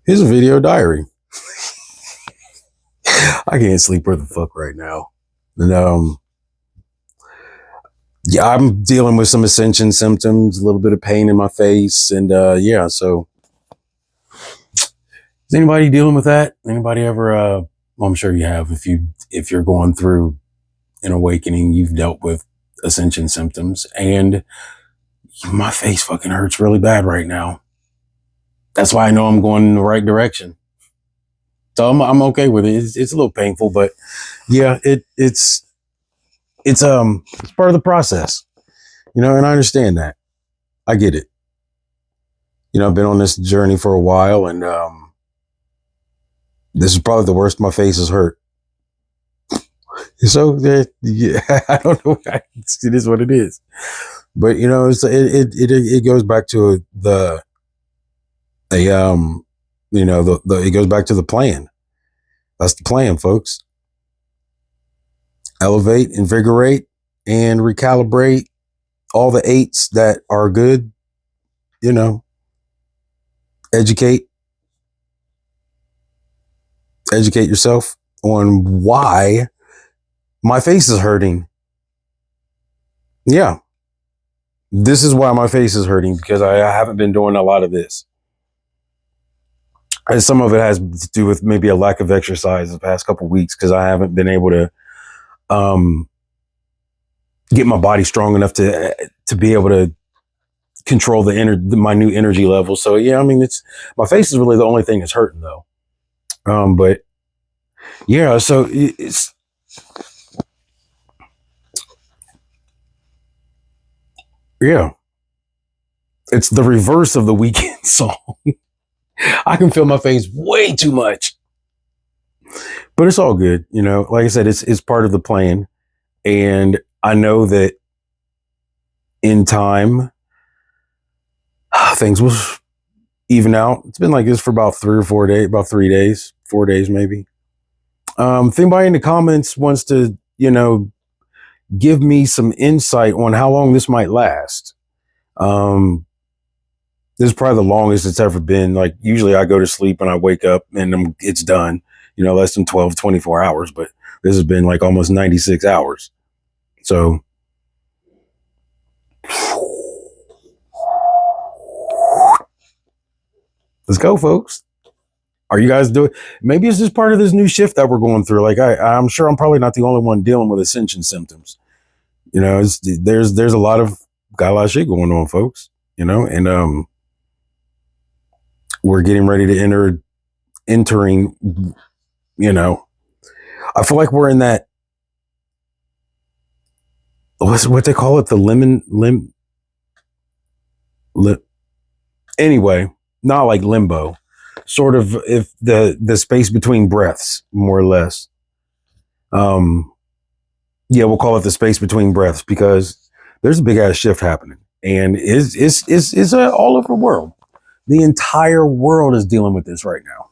Here's a video diary. I can't sleep where the fuck right now. And yeah, I'm dealing with some Ascension symptoms, a little bit of pain in my face, and yeah. So, is anybody dealing with that? Anybody ever? Well, I'm sure you have. If you're going through an awakening, you've dealt with Ascension symptoms, and my face fucking hurts really bad right now. That's why I know I'm going in the right direction. So I'm okay with it. It's a little painful, but yeah, it's part of the process, and I understand that. I get it. I've been on this journey for a while, and this is probably the worst my face has hurt. So yeah, I don't know. It is what it is. But it goes back to it goes back to the plan. That's the plan, folks. Elevate, invigorate, and recalibrate all the eights that are good. Educate yourself on why my face is hurting. Yeah. This is why my face is hurting, because I haven't been doing a lot of this. And some of it has to do with maybe a lack of exercise the past couple of weeks, because I haven't been able to get my body strong enough to be able to control my new energy level. So yeah, I mean, my face is really the only thing that's hurting though. But yeah, so it's the reverse of the Weekend song. I can feel my face way too much, but it's all good. Like I said, it's part of the plan, and I know that in time things will even out. It's been like this for about 3 days, 4 days maybe. If anybody in the comments wants to, give me some insight on how long this might last. This is probably the longest it's ever been. Like, usually I go to sleep and I wake up and it's done, less than 12, 24 hours, but this has been like almost 96 hours. So let's go, folks. Are you guys doing? Maybe it's just part of this new shift that we're going through. Like I'm sure I'm probably not the only one dealing with Ascension symptoms. There's a lot of shit going on, folks. And we're getting ready to entering. I feel like we're in that. What they call it, the limb. Anyway, not like limbo. Sort of, if the space between breaths, more or less. Yeah, we'll call it the space between breaths, because there's a big ass shift happening, and it's all over the world. The entire world is dealing with this right now.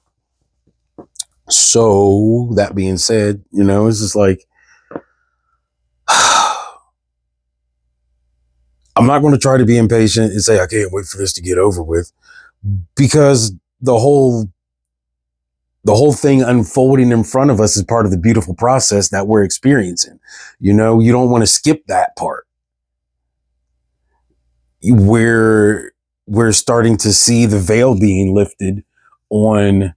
So that being said, it's just like I'm not going to try to be impatient and say I can't wait for this to get over with, because the whole thing unfolding in front of us is part of the beautiful process that we're experiencing. You don't want to skip that part. We're starting to see the veil being lifted on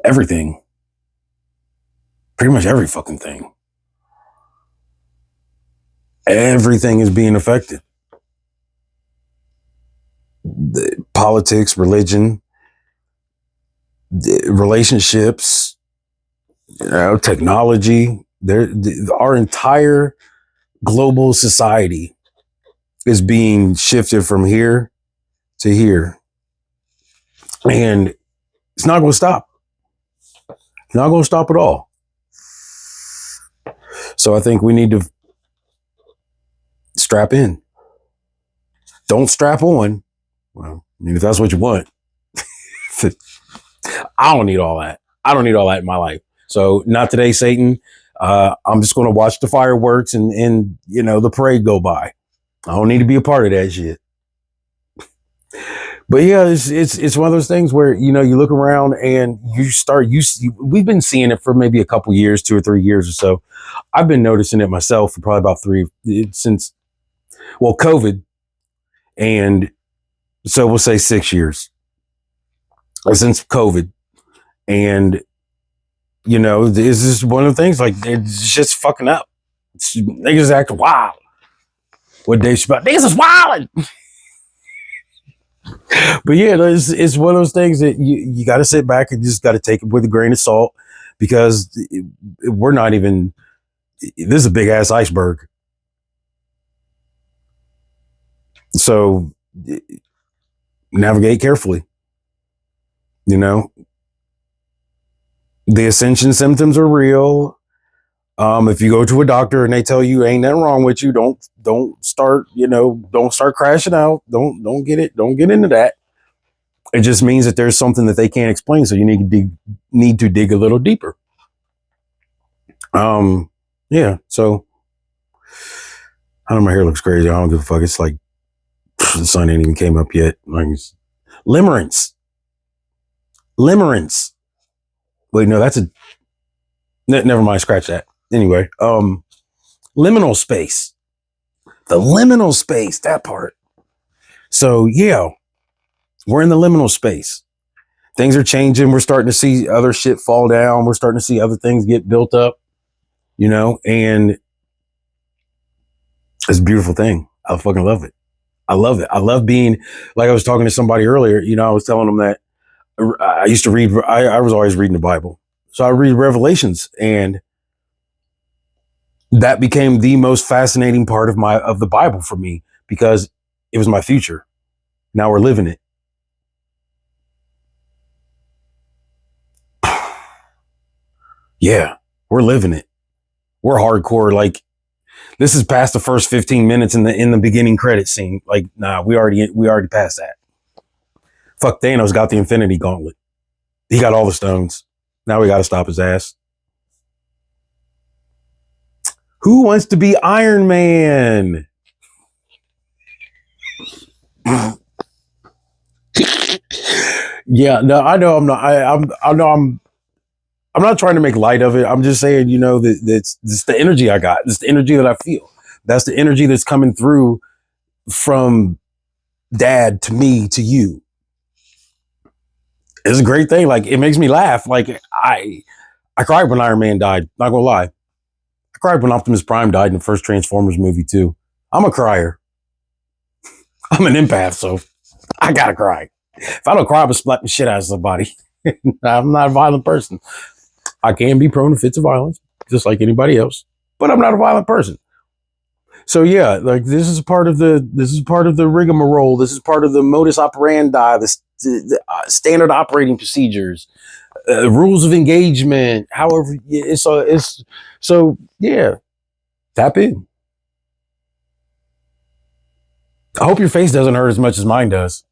everything. Pretty much every fucking thing. Everything is being affected. Politics, religion, relationships, technology. Our entire global society is being shifted from here to here, and it's not going to stop. It's not going to stop at all. So I think we need to strap in. Don't strap on. Well, I mean, if that's what you want. I don't need all that. I don't need all that in my life. So not today, Satan. I'm just going to watch the fireworks and the parade go by. I don't need to be a part of that shit. But yeah, it's one of those things where, you know, you look around and we've been seeing it for maybe a couple years, 2 or 3 years or so. I've been noticing it myself for probably about since, well, COVID. And so we'll say 6 years since COVID. And, you know, this is one of the things, like, it's just fucking up. Niggas act wild. What Dave Chappelle, niggas is wilding. But yeah, it's one of those things that you got to sit back and just got to take it with a grain of salt, because we're not even, this is a big ass iceberg. So navigate carefully. You know, the ascension symptoms are real. If you go to a doctor and they tell you ain't nothing wrong with you, don't start, you know, don't start crashing out. Don't get into that. It just means that there's something that they can't explain. So you need to dig a little deeper. Yeah. So I don't know, my hair looks crazy. I don't give a fuck. It's like the sun ain't even came up yet. Like, limerence. Wait, no, that's never mind. Scratch that. Anyway, liminal space. The liminal space, that part. So yeah, we're in the liminal space. Things are changing. We're starting to see other shit fall down. We're starting to see other things get built up, you know, and it's a beautiful thing. I fucking love it. I love it. I love being, like I was talking to somebody earlier, you know, I was telling them that I used to read, I was always reading the Bible. So I read Revelations, and that became the most fascinating part of the Bible for me, because it was my future. Now we're living it. Yeah, we're living it. We're hardcore. Like, this is past the first 15 minutes in the beginning credit scene. Like, nah, we already passed that. Fuck, Thanos got the Infinity Gauntlet. He got all the stones. Now we got to stop his ass. Who wants to be Iron Man? Yeah, no, I know I'm not. I know I'm not trying to make light of it. I'm just saying, you know, that's the energy I got. It's the energy that I feel. That's the energy that's coming through from Dad to me to you. It's a great thing. Like, it makes me laugh. Like, I cried when Iron Man died. Not gonna lie, I cried when Optimus Prime died in the first Transformers movie too. I'm a crier. I'm an empath, so I gotta cry. If I don't cry, I'm slap the shit out of somebody. I'm not a violent person. I can be prone to fits of violence, just like anybody else, but I'm not a violent person. So yeah, like, this is part of the rigmarole. This is part of the modus operandi, the standard operating procedures, rules of engagement. However, it's so yeah. Tap in. I hope your face doesn't hurt as much as mine does.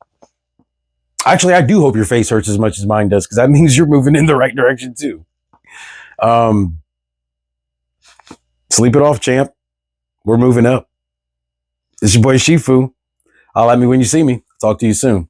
Actually, I do hope your face hurts as much as mine does, because that means you're moving in the right direction too. Sleep it off, champ. We're moving up. It's your boy Shifu. Holla at me when you see me. Talk to you soon.